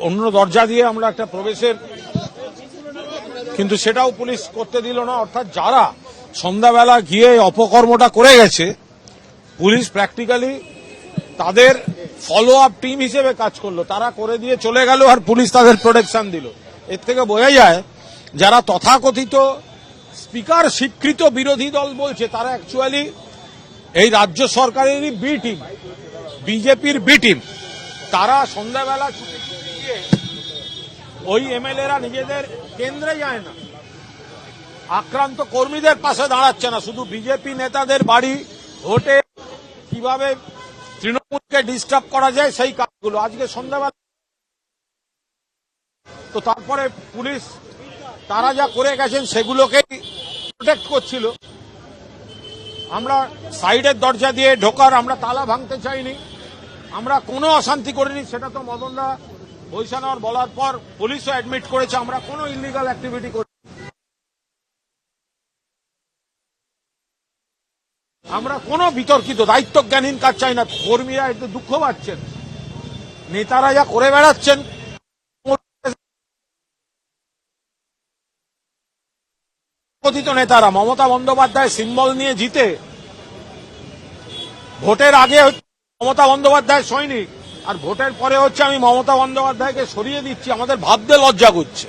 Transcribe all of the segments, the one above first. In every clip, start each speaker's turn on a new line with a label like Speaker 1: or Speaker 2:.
Speaker 1: অন্য দরজা দিয়ে আমরা একটা প্রবেশের, কিন্তু সেটাও পুলিশ করতে দিল না। অর্থাৎ যারা সন্ধ্যাবেলা গিয়ে অপকর্মটা করে গেছে, পুলিশ প্র্যাকটিক্যালি তাদের ফলো আপ টিম হিসেবে কাজ করলো। তারা করে দিয়ে চলে গেল আর পুলিশ তাদের প্রোটেকশন দিল। এর থেকে বোঝা যায় যারা তথাকথিত স্পিকার স্বীকৃত বিরোধী দল বলছে, তারা অ্যাকচুয়ালি এই রাজ্য সরকারেরই বি টিম, বিজেপির বি টিম। তারা সন্ধ্যাবেলা ওই এমএলএরা নিজেদের কেন্দ্রে যায় না, আক্রান্ত কর্মীদের পাশে দাঁড়াচ্ছে না, শুধু বিজেপি নেতাদের বাড়ি ভোটে কিভাবে তৃণমূলকে ডিস্টার্ব করা যায় সেই কাজগুলো আজকে সন্ধ্যাবেলা। তো তারপরে পুলিশ তারা যা করে গেছেন সেগুলোকেই প্রোটেক্ট করছিল। আমরা সাইডের দরজা দিয়ে ঢোকার আমরা তালা ভাঙতে চাইনি, আমরা কোনো অশান্তি করিনি। সেটা তো মদনদা বৈশানর বলার পর পুলিশও অ্যাডমিট করেছে আমরা কোনো ইলিগাল অ্যাক্টিভিটি করি। আমরা কোনো বিতর্কিত দায়িত্বজ্ঞানহীন কাজ চাই না। কর্মীরা একটু দুঃখ পাচ্ছেন, নেতারা যা করে বেড়াচ্ছেন। কথিত নেতারা মমতা বন্দ্যোপাধ্যায় সিম্বল নিয়ে জিতে ভোটের আগে মমতা বন্দ্যোপাধ্যায় সৈনিক, আর ভোটের পরে হচ্ছে আমি মমতা বন্দ্যোপাধ্যায়কে সরিয়ে দিচ্ছি, আমাদের ভাবতে লজ্জা করছে।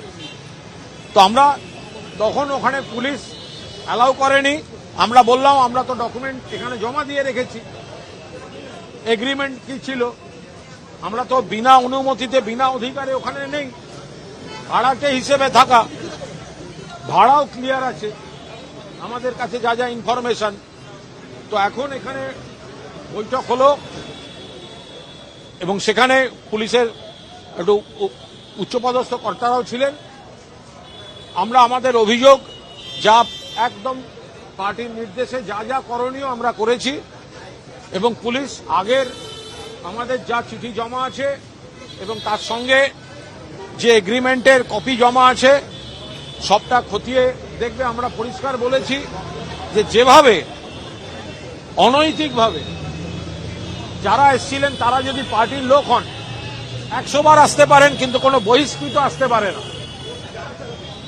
Speaker 1: তো আমরা তখন ওখানে পুলিশ অ্যালাউ করেনি। আমরা বললাম আমরা তো ডকুমেন্ট এখানে জমা দিয়ে রেখেছি, এগ্রিমেন্ট কি ছিল, আমরা তো বিনা অনুমতিতে বিনা অধিকারে ওখানে নেই, ভাড়াটে হিসেবে থাকা, ভাড়াও ক্লিয়ার আছে আমাদের কাছে যা যা ইনফরমেশন। তো এখন এখানে বৈঠক হলো এবং সেখানে পুলিশের একটু উচ্চপদস্থ কর্তারাও ছিলেন। আমরা আমাদের অভিযোগ যা একদম পার্টির নির্দেশে যা যা করণীয় আমরা করেছি এবং পুলিশ আগের আমাদের যা চিঠি জমা আছে এবং তার সঙ্গে যে এগ্রিমেন্টের কপি জমা আছে সবটা খতিয়ে দেখবে। আমরা পরিষ্কার বলেছি যে যেভাবে অনৈতিকভাবে যারা এসেছিলেন তারা যদি পার্টির লোক হন 100 বার আসতে পারেন, কিন্তু কোনো বহিষ্কৃত আসতে পারে না।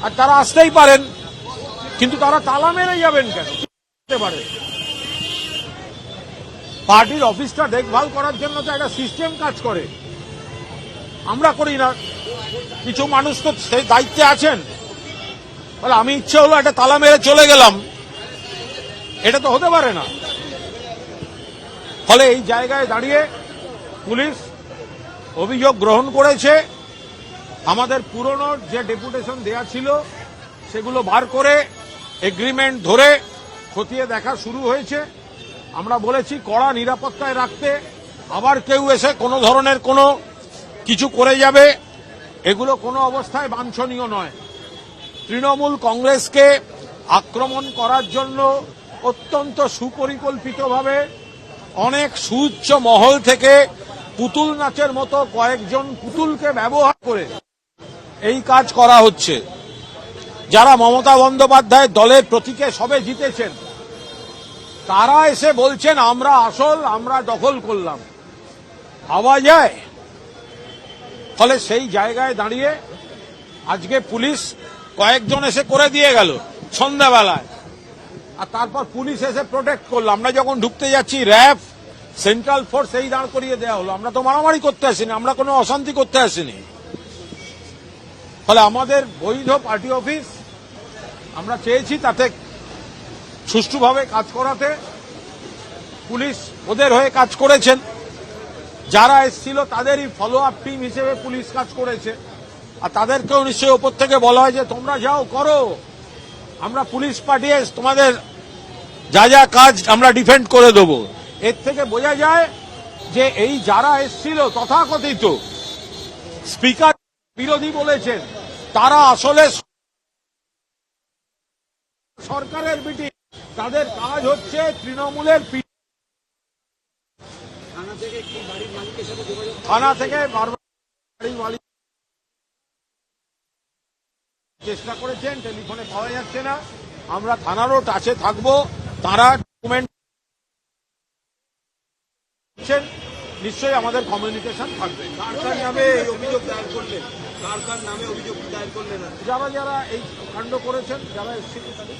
Speaker 1: আর তারা আসতেই পারেন, কিন্তু তারা তালা মেরে যাবেন কেন? পারে পার্টির অফিসটা দেখভাল করার জন্য তো একটা সিস্টেম কাজ করে, আমরা করি না। কিছু মানুষ তো সেই দায়িত্বে আছেন, বলে আমি ইচ্ছে হলো একটা তালা মেরে চলে গেলাম, এটা তো হতে পারে না। ফলে এই জায়গায় দাঁড়িয়ে পুলিশ অভিযোগ গ্রহণ করেছে। আমাদের পুরনো যে ডেপুটেশন দেয়া ছিল সেগুলো বার করে এগ্রিমেন্ট ধরে খতিয়ে দেখা শুরু হয়েছে। আমরা বলেছি কড়া নিরাপত্তায় রাখতে, আবার কেউ এসে কোনো ধরনের কোনো কিছু করে যাবে, এগুলো কোনো অবস্থায় বাঞ্ছনীয় নয়। তৃণমূল কংগ্রেসকে আক্রমণ করার জন্য অত্যন্ত সুপরিকল্পিতভাবে অনেক সুউচ্চ মহল থেকে পুতুল নাচের মতো কয়েকজন পুতুলকে ব্যবহার করে এই কাজ করা হচ্ছে। যারা মমতা বন্দ্যোপাধ্যায়ের দলের প্রতীকে সবে জিতেছেন তারা এসে বলছেন আমরা আসল, আমরা দখল করলাম। ভাবা যায়? ফলে সেই জায়গায় দাঁড়িয়ে আজকে পুলিশ কয়েকজন এসে করে দিয়ে গেল সন্ধ্যাবেলায়, আর তারপর পুলিশ এসে প্রোটেক্ট করলো। আমরা যখন ঢুকতে যাচ্ছি র্যাব, সেন্ট্রাল ফোর্স এই দাঁড় করিয়ে দেওয়া হলো। আমরা তো মারামারি করতে আসিনি, আমরা কোনো অশান্তি করতে আসিনি। ফলে আমাদের বৈধ পার্টি অফিস আমরা চেয়েছি তাতে সুষ্ঠুভাবে কাজ করাতে, পুলিশ ওদের হয়ে কাজ করেছেন। যারা এসেছিল তাদেরই ফলো আপ টিম হিসেবে পুলিশ কাজ করেছে, আর তাদেরকেও নিশ্চয়ই ওপর থেকে বলা হয় যে তোমরা যাও করো, আমরা পুলিশ পাঠিয়ে তোমাদের যা যা কাজ আমরা ডিফেন্ড করে দেবো। এর থেকে বোঝা যায় যে এই যারা এসেছিল তথাকথিত স্পিকার বিরোধী বলেছেন তারা আসলে সরকারের বিটি, তাদের কাজ হচ্ছে তৃণমূলের থানা থেকে বারবার বাড়ির মালিক চেষ্টা করেছেন, টেলিফোনে পাওয়া যাচ্ছে না। আমরা থানারও টাচে থাকবো, তারা ডকুমেন্ট নিশ্চয়ই আমাদের কমিউনিকেশন থাকবে।
Speaker 2: কার নামে এই অভিযোগ দায়ের করলেন? কার নামে অভিযোগ দায়ের করলেন?
Speaker 1: যারা যারা এই কাণ্ড করেছেন, যারা এসেছিল তাদের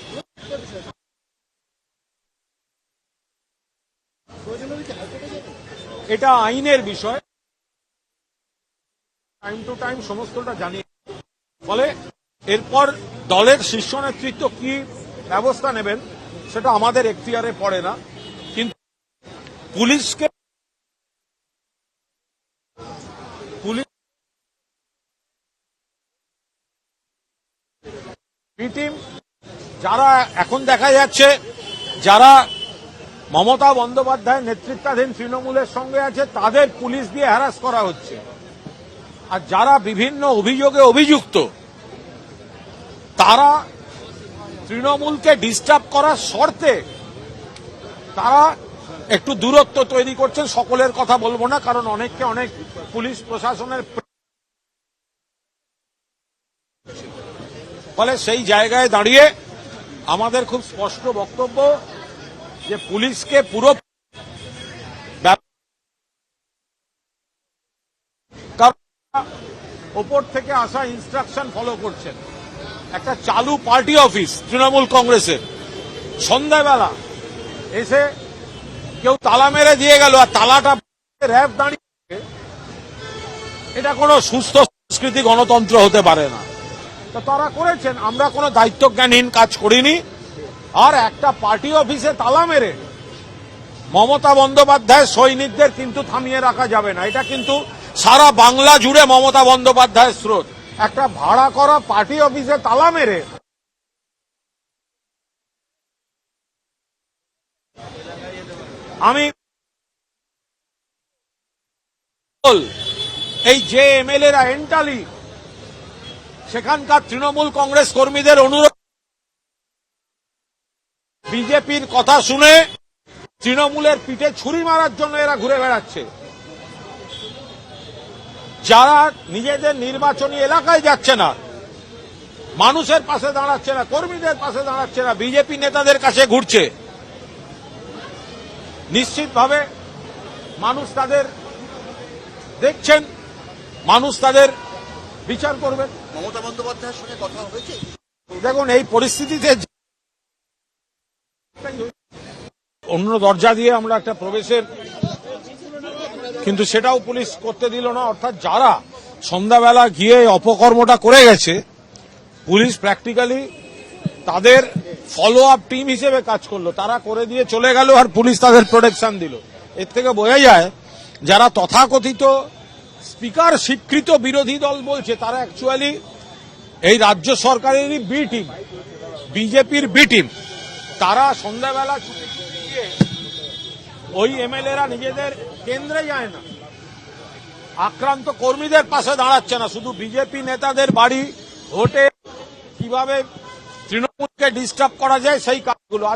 Speaker 1: এটা আইনের বিষয়, টাইম টু টাইম সমস্তটা জানিয়ে, ফলে এরপর দলের শীর্ষ নেতৃত্ব কি ব্যবস্থা নেবেন সেটা আমাদের এখতিয়ারে পড়ে না, কিন্তু পুলিশকে টিম যারা এখন দেখা যাচ্ছে যারা মমতা বন্দ্যোপাধ্যায়ের নেতৃত্বাধীন তৃণমূলের সঙ্গে আছে তাদের পুলিশ দিয়ে হ্যারাস করা হচ্ছে, আর যারা বিভিন্ন অভিযোগে অভিযুক্ত তারা তৃণমূলকে ডিস্টার্ব করার শর্তে তারা একটু দূরত্ব তৈরি করছেন। সকলের কথা বলবো না, কারণ অনেককে অনেক পুলিশ প্রশাসনের, ফলে সেই জায়গায় দাঁড়িয়ে আমাদের খুব স্পষ্ট বক্তব্য যে পুলিশকে পুরো ওপর থেকে আসা ইনস্ট্রাকশন ফলো করছেন। একটা চালু পার্টি অফিস তৃণমূল কংগ্রেসের সন্ধ্যাবেলা এসে কেউ তালা মেরে দিয়ে গেল আর তালাটা র্যাব দাঁড়িয়ে, এটা কোনো সুস্থ সংস্কৃতি গণতন্ত্র হতে পারে না। তো তারা করেছেন, আমরা কোনো দায়িত্বজ্ঞানহীন কাজ করিনি। আর একটা পার্টি অফিসে তালা মেরে মমতা বন্দ্যোপাধ্যায়ের সৈনিকদের কিন্তু থামিয়ে রাখা যাবে না। এটা কিন্তু সারা বাংলা জুড়ে মমতা বন্দ্যোপাধ্যায়ের স্রোত। একটা ভাড়া করা পার্টি অফিসে তালা মেরে আমি এই যে এমএলএরা এন্টালি সেখানকার তৃণমূল কংগ্রেস কর্মীদের অনুরোধ, বিজেপির কথা শুনে তৃণমূলের পিঠে ছুরি মারার জন্য এরা ঘুরে বেড়াচ্ছে। যারা নিজেদের নির্বাচনী এলাকায় যাচ্ছে না, মানুষের পাশে দাঁড়াচ্ছে না, কর্মীদের পাশে দাঁড়াচ্ছে না, বিজেপি নেতাদের কাছে ঘুরছে, নিশ্চিতভাবে মানুষ তাদের দেখছেন, মানুষ তাদের বিচার করবেন।
Speaker 2: মমতা বন্দ্যোপাধ্যায়ের সঙ্গে কথা হয়েছে?
Speaker 1: দেখুন, এই পরিস্থিতিতে অন্য দরজা দিয়ে আমরা একটা প্রবেশের, কিন্তু সেটাও পুলিশ করতে দিল না। অর্থাৎ যারা সন্ধ্যাবেলা গিয়ে অপকর্মটা করে গেছে, পুলিশ প্র্যাকটিক্যালি তাদের ফলো আপ টিম হিসেবে কাজ করলো, তারা করে দিয়ে চলে গেল আর পুলিশ তাদের প্রোটেকশন দিল। এর থেকে বোঝা যায় যারা তথাকথিত স্পিকার স্বীকৃত বিরোধী দল বলছে তারা অ্যাকচুয়ালি এই রাজ্য সরকারেরই বি টিম, বিজেপির বি টিম। তারা সন্ধ্যাবেলা ছুটে গিয়ে ওই এমএলএরা নিজেদের কেন্দ্রে যায় না, আক্রান্ত কর্মীদের পাশে দাঁড়াচ্ছে না, শুধু বিজেপি নেতাদের বাড়ি ভোটে কিভাবে তৃণমূলকে ডিস্টার্ব করা যায় সেই কাজগুলো।